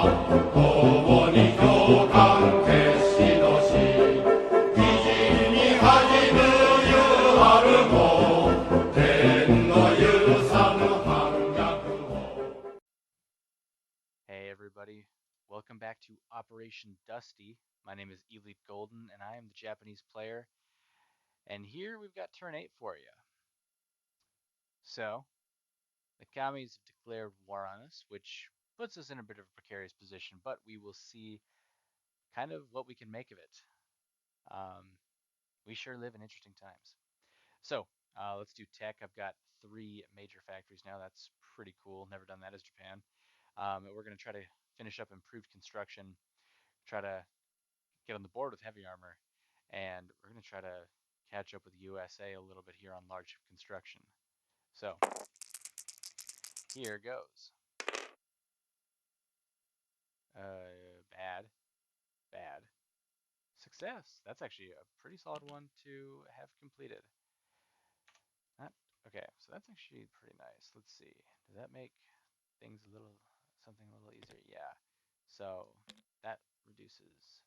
共に共感決死の死偉人に恥じぬゆあるも天の許さぬ反逆を Hey everybody, welcome back to Operation Dusty. My name is Elite Golden and I am the Japanese player. And here we've got turn 8 for you. So, the Kammis have declared war on us, which puts us in a bit of a precarious position, but we will see kind of what we can make of it. Um, we sure live in interesting times. So, let's do tech. I've got 3 major factories now. That's pretty cool. Never done that as Japan. And we're going to try to finish up improved construction, try to get on the board with heavy armor, and we're going to try to catch up with USA a little bit here on large construction. So here goes. Bad, bad. Success. That's actually a pretty solid one to have completed. Not okay. So that's actually pretty nice. Let's see. Does that make things something a little easier? Yeah. So that reduces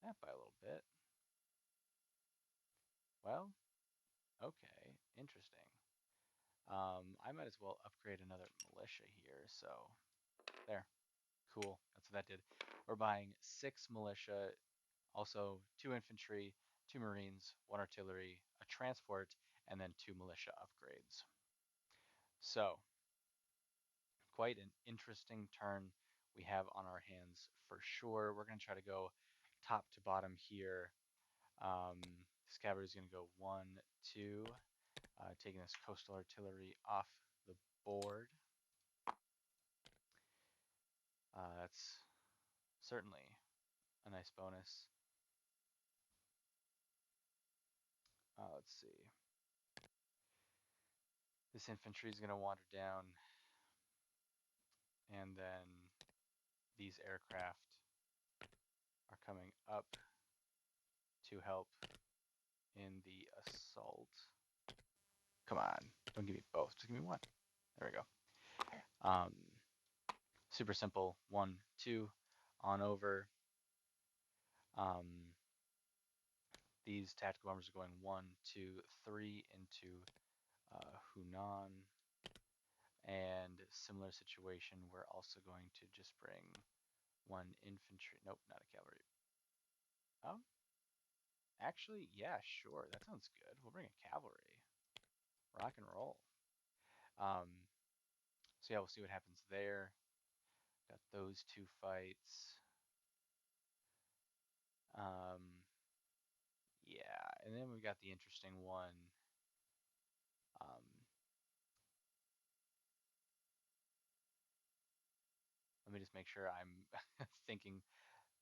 that by a little bit. Well, okay, interesting. I might as well upgrade another militia here. So there, cool. That's what that did. We're buying 6 militia, also 2 infantry, 2 marines, 1 artillery, a transport, and then 2 militia upgrades. So quite an interesting turn we have on our hands for sure. We're going to try to go top to bottom here. This cavalry is going to go 1, 2, taking this coastal artillery off the board. That's certainly a nice bonus. Let's see. This infantry is going to wander down, and then these aircraft are coming up to help in the assault. Come on, don't give me both, just give me one. There we go. Super simple. 1, 2, on over. Um, these tactical bombers are going 1, 2, 3 into Hunan. And similar situation, we're also going to just bring 1 infantry. Nope, not a cavalry. Oh, actually, yeah, sure. That sounds good. We'll bring a cavalry. Rock and roll. Um, so yeah, we'll see what happens there. Got those 2 fights. Um, yeah, and then we've got the interesting one. Um, let me just make sure I'm thinking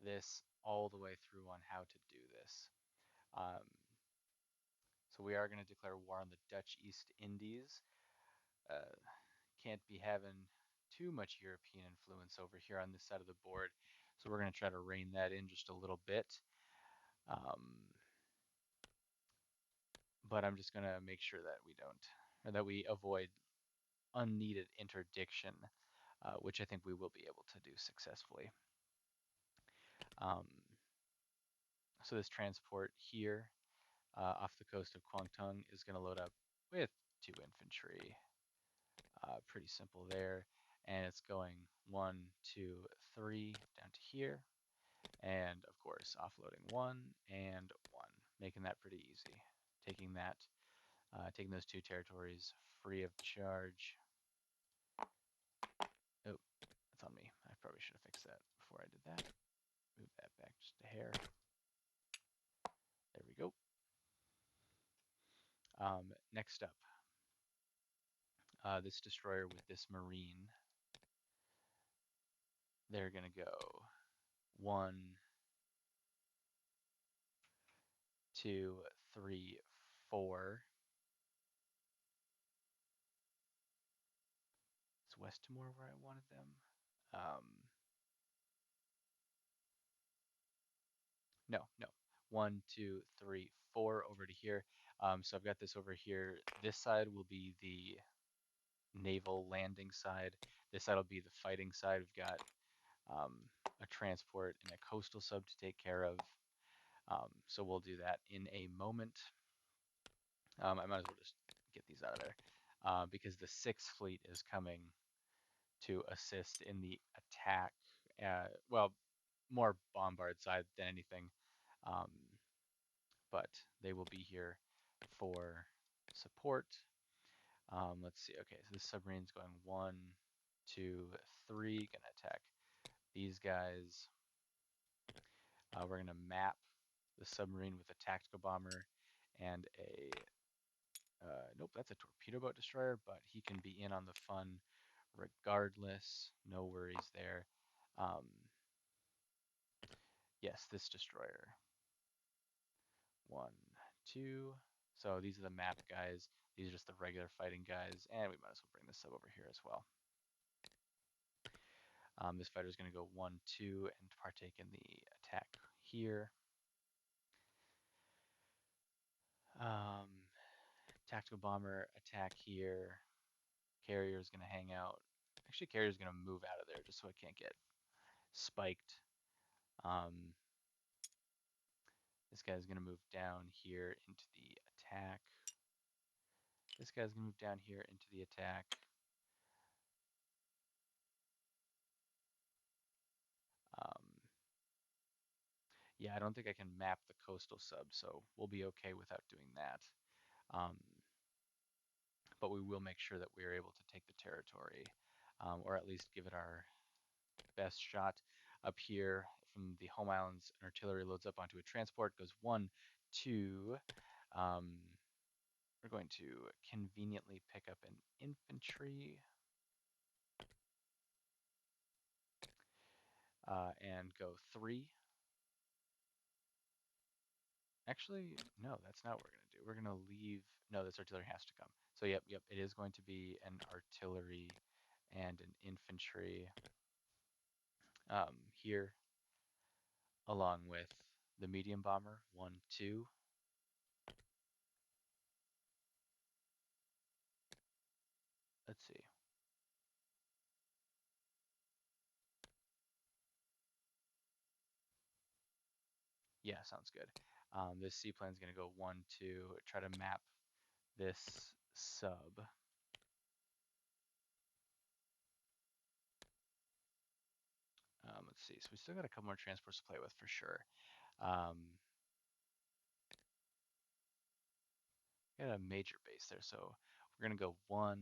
this all the way through on how to do this. Um, so we are going to declare war on the Dutch East Indies. Uh, can't be having too much European influence over here on this side of the board. So we're going to try to rein that in just a little bit. But I'm just going to make sure that we don't, or that we avoid unneeded interdiction, which I think we will be able to do successfully. Um, so this transport here off the coast of Kwangtung is going to load up with 2 infantry. Pretty simple there. And it's going 1, 2, 3 down to here. And of course, offloading 1 and 1, making that pretty easy. Taking those 2 territories free of charge. Oh, that's on me. I probably should have fixed that before I did that. Move that back just a hair. There we go. Next up, this destroyer with this marine. They're gonna go 1, 2, 3, 4. Is West Timor where I wanted them? No. 1, 2, 3, 4 over to here. So I've got this over here. This side will be the naval landing side. This side will be the fighting side. We've got um, a transport and a coastal sub to take care of. So we'll do that in a moment. I might as well just get these out of there because the Sixth Fleet is coming to assist in the attack. Well, more bombard side than anything, um, but they will be here for support. Let's see. Okay, so this submarine's going 1, 2, 3. Gonna attack these guys. We're gonna map the submarine with a tactical bomber and a nope, that's a torpedo boat destroyer, but he can be in on the fun regardless. No worries there. Um, yes, this destroyer. 1, 2. So these are the map guys. These are just the regular fighting guys, and we might as well bring this sub over here as well. This fighter is going to go 1, 2 and partake in the attack here. Um, tactical bomber attack here. Carrier is going to hang out. Actually, carrier is going to move out of there just so it can't get spiked. This guy's going to move down here into the attack. This guy's going to move down here into the attack. Um, yeah, I don't think I can map the coastal sub, so we'll be okay without doing that. But we will make sure that we are able to take the territory, or at least give it our best shot. Up here from the home islands, an artillery loads up onto a transport, goes 1, 2. We're going to conveniently pick up an infantry and go 3. Actually, no, that's not what we're going to do. We're going to leave. No, this artillery has to come. So, yep, it is going to be an artillery and an infantry here, along with the medium bomber, 1, 2. Let's see. Yeah, sounds good. This seaplane is going to go 1, 2, try to map this sub. Let's see. So we still got a couple more transports to play with for sure. Got a major base there, so we're gonna go 1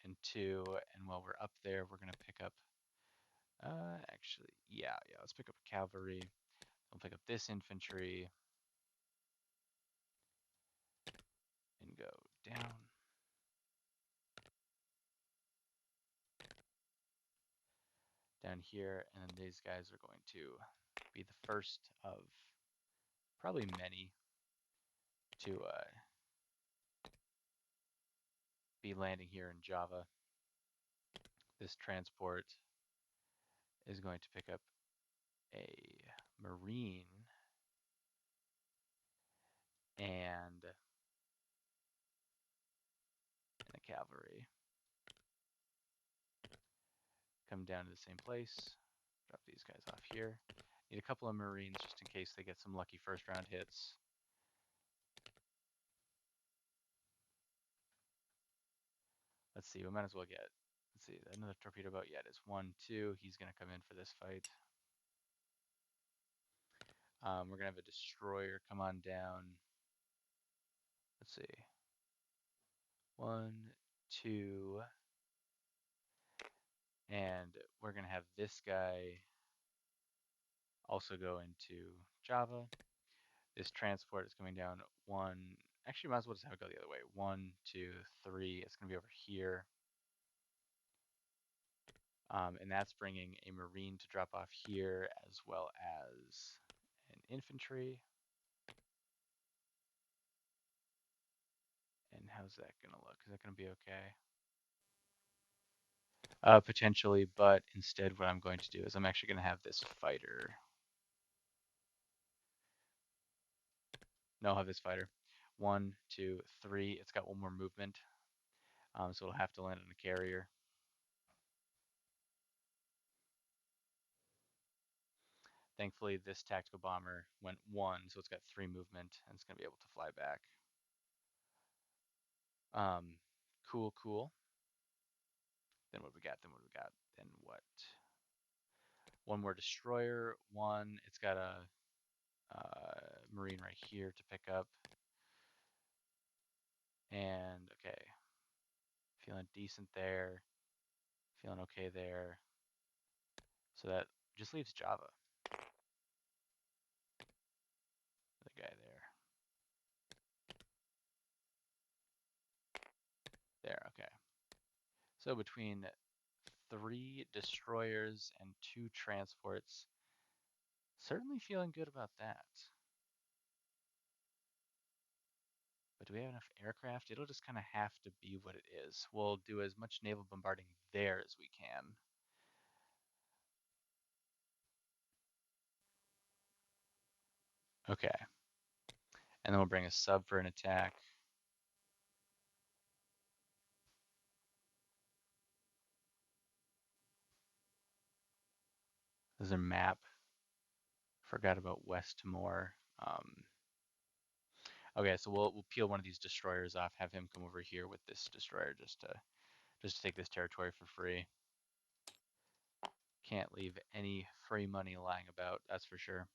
and 2, and while we're up there, we're gonna pick up. Actually, yeah. Let's pick up cavalry. We'll pick up this infantry and go down. Down here, and then these guys are going to be the first of probably many to be landing here in Java. This transport is going to pick up a marine and a cavalry. Come down to the same place. Drop these guys off here. Need a couple of marines just in case they get some lucky first round hits. Let's see, we might as well get, let's see, another torpedo boat. Yeah, it is 1, 2. He's going to come in for this fight. We're going to have a destroyer come on down. Let's see. 1, 2. And we're going to have this guy also go into Java. This transport is coming down 1. Actually, might as well just have it go the other way. 1, 2, 3. It's going to be over here. And that's bringing a marine to drop off here as well as an infantry. And how's that going to look? Is that going to be okay? Potentially, but instead what I'm going to do is I'm actually going to have this fighter. No, I'll have this fighter. 1, 2, 3. It's got one more movement. So it'll have to land on a carrier. Thankfully, this tactical bomber went 1, so it's got 3 movement, and it's going to be able to fly back. Um, cool, cool. Then what we got? Then what? One more destroyer. One. It's got a marine right here to pick up. And okay, feeling decent there. Feeling okay there. So that just leaves Java. The guy there. There. Okay. So between 3 destroyers and 2 transports, certainly feeling good about that. But do we have enough aircraft? It'll just kind of have to be what it is. We'll do as much naval bombarding there as we can. Okay. And then we'll bring a sub for an attack. There's a map. Forgot about West Timor. Okay, so we'll peel one of these destroyers off, have him come over here with this destroyer just to take this territory for free. Can't leave any free money lying about, that's for sure.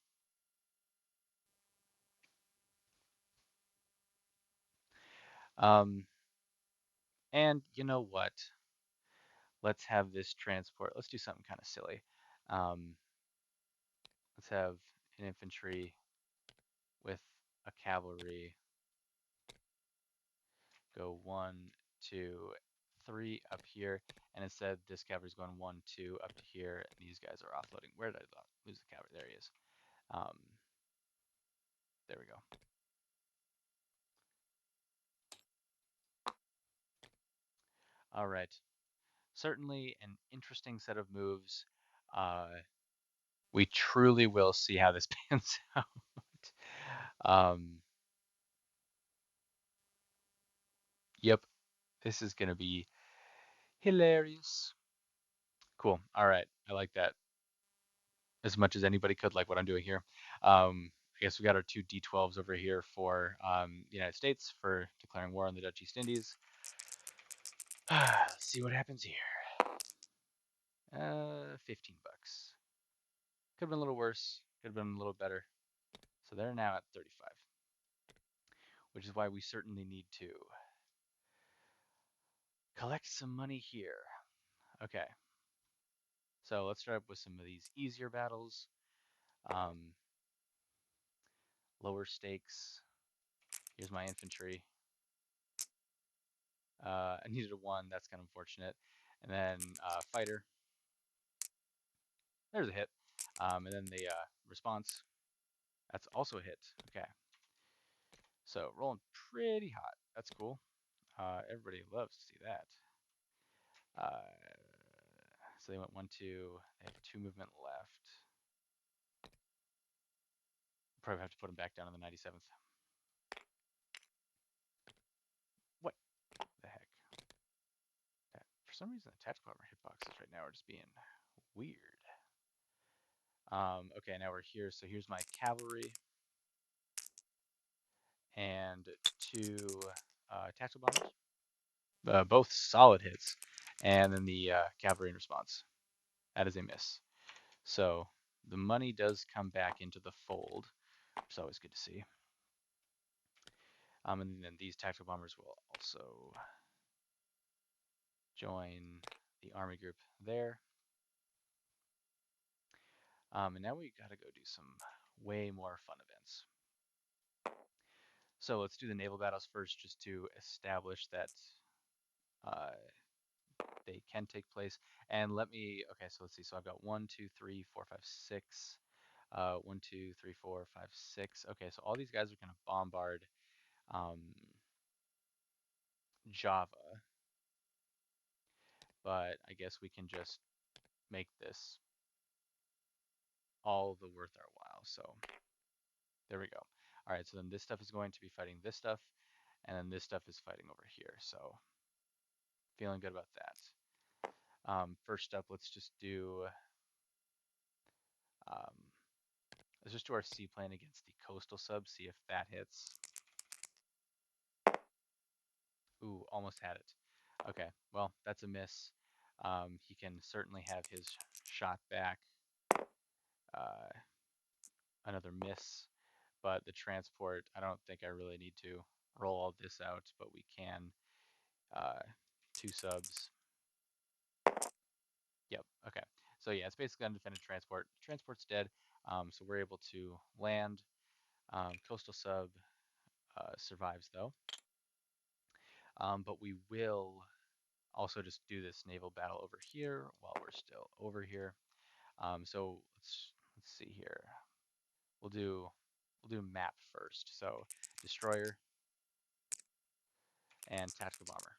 And you know what? Let's have this transport. Let's do something kind of silly. Um, let's have an infantry with a cavalry go 1, 2, 3 up here, and instead this cavalry's going 1, 2 up to here, and these guys are offloading. Where did I lose the cavalry? There he is. There we go. All right. Certainly an interesting set of moves. Uh, we truly will see how this pans out. Um, yep, this is going to be hilarious. Cool. All right. I like that as much as anybody could like what I'm doing here. I guess we got our 2 D12s over here for the United States for declaring war on the Dutch East Indies. Let's see what happens here. 15 bucks. Could have been a little worse. Could have been a little better. So they're now at 35, which is why we certainly need to collect some money here. Okay. So let's start up with some of these easier battles. Um, lower stakes. Here's my infantry. I needed a 1. That's kind of unfortunate. And then fighter. There's a hit. And then the response. That's also a hit. Okay. So rolling pretty hot. That's cool. Everybody loves to see that. So they went 1, 2. They have 2 movement left. Probably have to put them back down on the 97th. What the heck? For some reason, the tactical armor hitboxes right now are just being weird. Okay, now we're here. So here's my cavalry and 2 tactical bombers. Both solid hits. And then the cavalry in response. That is a miss. So the money does come back into the fold, which is always good to see. And then these tactical bombers will also join the army group there. And now we got to go do some way more fun events. So let's do the naval battles first, just to establish that they can take place. And let me, okay, so let's see. So I've got 1, 2, 3, 4, 5, 6. 1, 2, 3, 4, 5, 6. Okay, so all these guys are going to bombard Java, but I guess we can just make this all the worth our while. So there we go. All right, so then this stuff is going to be fighting this stuff, and then this stuff is fighting over here. So feeling good about that. First up, let's just do just do our seaplane against the coastal sub, see if that hits. Ooh, almost had it. Okay, well, that's a miss. He can certainly have his shot back. Uh, Another miss, but the transport, I don't think I really need to roll all this out, but we can. Uh, Two subs. Yep, okay. So yeah, it's basically undefended transport. Transport's dead, so we're able to land. Coastal sub survives though, but we will also just do this naval battle over here while we're still over here. So let's see here. We'll do map first. So destroyer and tactical bomber.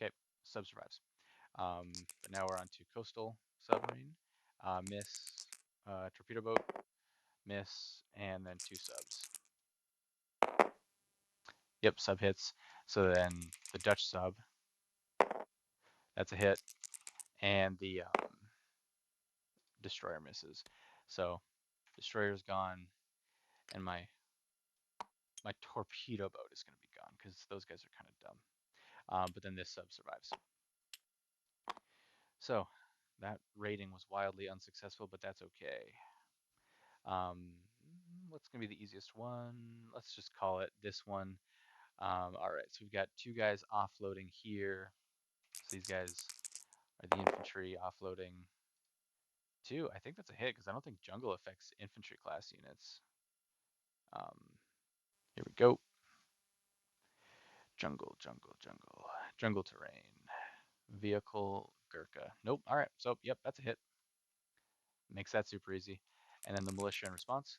Okay, sub survives. But now we're on to coastal submarine. Miss, torpedo boat, miss, and then two subs. Yep, sub hits. So then the Dutch sub, that's a hit, and the destroyer misses. So destroyer's gone, and my torpedo boat is going to be gone because those guys are kind of dumb. But then this sub survives. So that rating was wildly unsuccessful, but that's okay. Um, what's going to be the easiest one? Let's just call it this one. All right, so we've got two guys offloading here. So these guys are the infantry offloading. Two, I think that's a hit because I don't think jungle affects infantry class units. Um, Here we go. Jungle, jungle, jungle. Jungle terrain. Vehicle, Gurkha. Nope. All right. So, yep, that's a hit. Makes that super easy. And then the militia in response.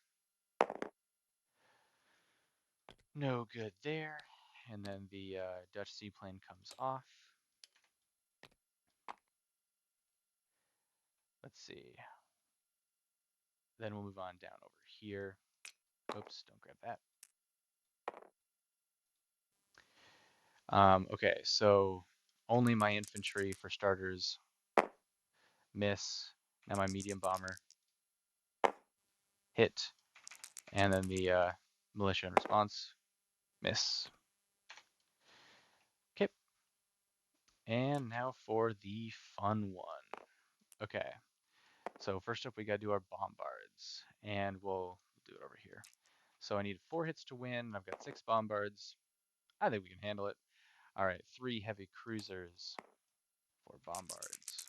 No good there. And then the Dutch seaplane comes off. Let's see. Then we'll move on down over here. Oops, don't grab that. Okay, so only my infantry for starters miss. Now my medium bomber hit, and then the militia in response miss. Okay, and now for the fun one. Okay, so first up we gotta do our bombards, and we'll do it over here. So I need 4 hits to win. I've got 6 bombards. I think we can handle it. All right, 3 heavy cruisers, 4 bombards.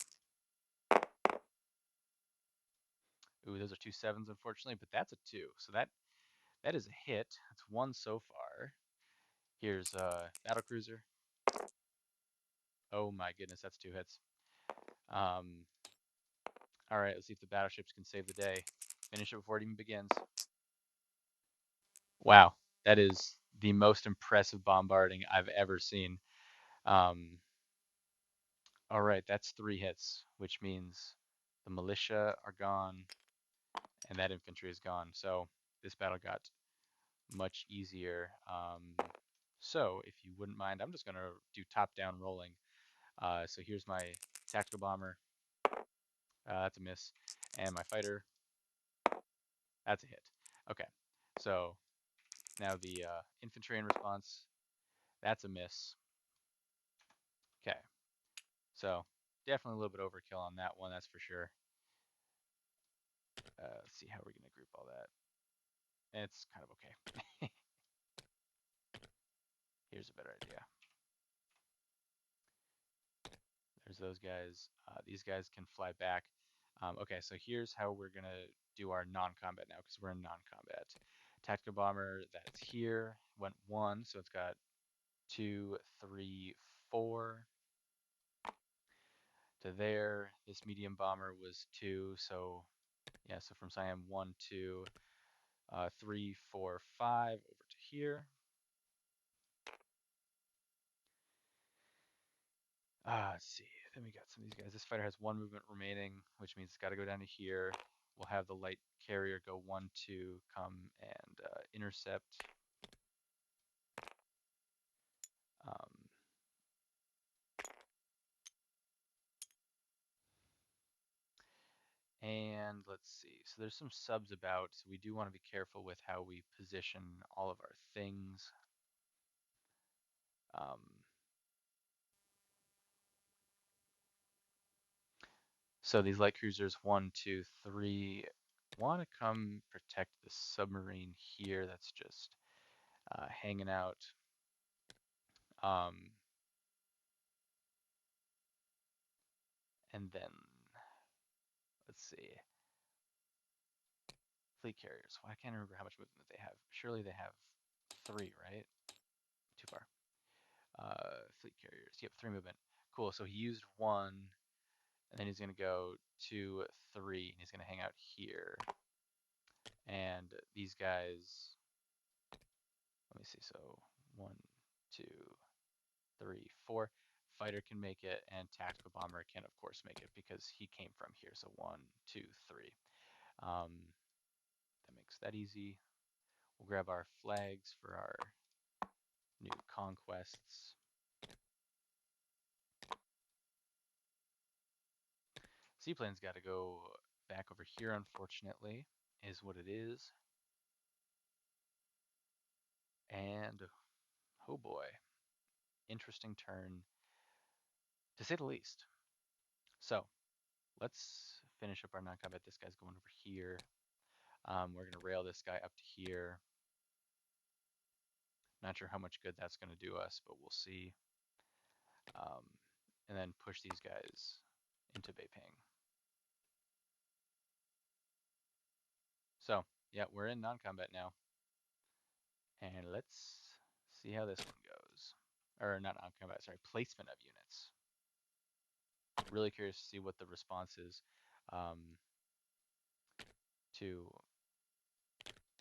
Ooh, those are 2 sevens, unfortunately, but that's a 2. So that is a hit. That's 1 so far. Here's battle cruiser. Oh my goodness, that's 2 hits. All right, let's see if the battleships can save the day. Finish it before it even begins. Wow, that is the most impressive bombarding I've ever seen. Um, all right, that's 3 hits, which means the militia are gone and that infantry is gone. So this battle got much easier. So if you wouldn't mind, I'm just going to do top-down rolling. So here's my tactical bomber. That's a miss. And my fighter, that's a hit. Okay, so now the infantry in response, that's a miss. Okay, so definitely a little bit overkill on that one, that's for sure. Let's see how we're going to group all that. It's kind of okay. Here's a better idea. There's those guys. These guys can fly back. Okay, so here's how we're going to do our non-combat now, because we're in non-combat. Tactical bomber, that's here, went 1, so it's got 2, 3, 4 to there. This medium bomber was 2, so yeah, so from Siam 1, 2, 3, 4, 5 over to here. Let's see. Then we got some of these guys. This fighter has 1 movement remaining, which means it's got to go down to here. We'll have the light carrier go 1, 2, come and intercept. Um, And let's see. So there's some subs about, so we do want to be careful with how we position all of our things. Um, so these light cruisers, 1, 2, 3, want to come protect the submarine here that's just hanging out. Um, and then, let's see, fleet carriers. Well, I can't remember how much movement they have. Surely they have 3, right? Too far. Fleet carriers. Yep, 3 movement. Cool. So he used 1, and then he's going to go 2, 3, and he's going to hang out here. And these guys, let me see. So 1, 2, 3, 4. Fighter can make it, and tactical bomber can, of course, make it because he came from here. So 1, 2, 3. That makes that easy. We'll grab our flags for our new conquests. Seaplane's got to go back over here, unfortunately, is what it is. And oh boy, interesting turn to say the least. So let's finish up our non-combat. This guy's going over here. We're going to rail this guy up to here. Not sure how much good that's going to do us, but we'll see. And then push these guys into Beiping. So yeah, we're in non-combat now. And let's see how this one goes. Or not non-combat, sorry, placement of units. Really curious to see what the response is to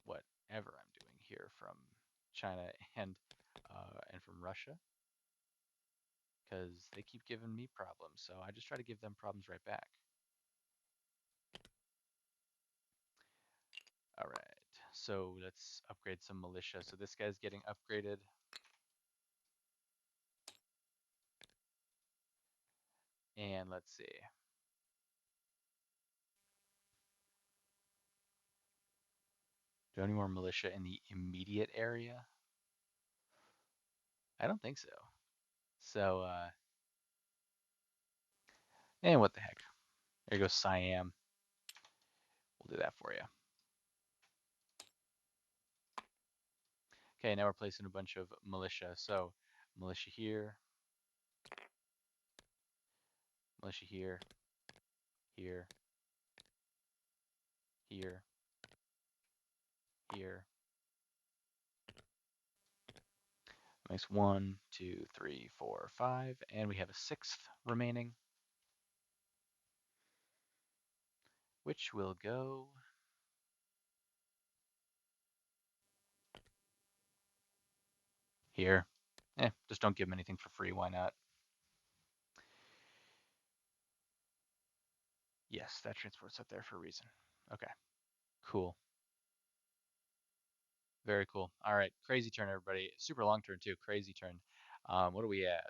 whatever I'm doing here from China and from Russia, because they keep giving me problems. So I just try to give them problems right back. All right, so let's upgrade some militia. So this guy's getting upgraded. And let's see. Do any more militia in the immediate area? I don't think so. So, and what the heck? There goes Siam. We'll do that for you. Okay, now we're placing a bunch of militia. So, militia here, militia here, here, here, here. Makes 1, 2, 3, 4, 5, and we have a 6th remaining, which will go here. Just don't give them anything for free. Why not? Yes, that transport's up there for a reason. Okay, cool. Very cool. All right, crazy turn, everybody. Super long turn too. Crazy turn. What are we at?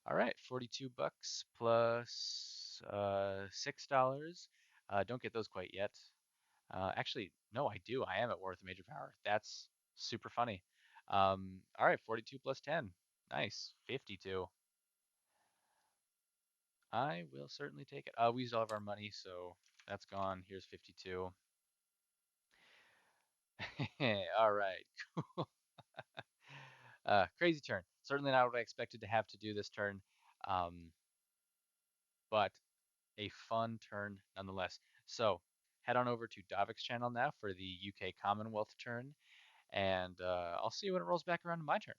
All right, 42 bucks plus $6. Don't get those quite yet. Actually, no, I do. I am at war with a major power. That's super funny. All right, 42 plus 10. Nice. 52. I will certainly take it. We used all of our money, so that's gone. Here's 52. All right, cool. Crazy turn. Certainly not what I expected to have to do this turn, um, but a fun turn nonetheless. So head on over to Davik's channel now for the UK Commonwealth turn, and I'll see you when it rolls back around to my turn.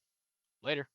Later.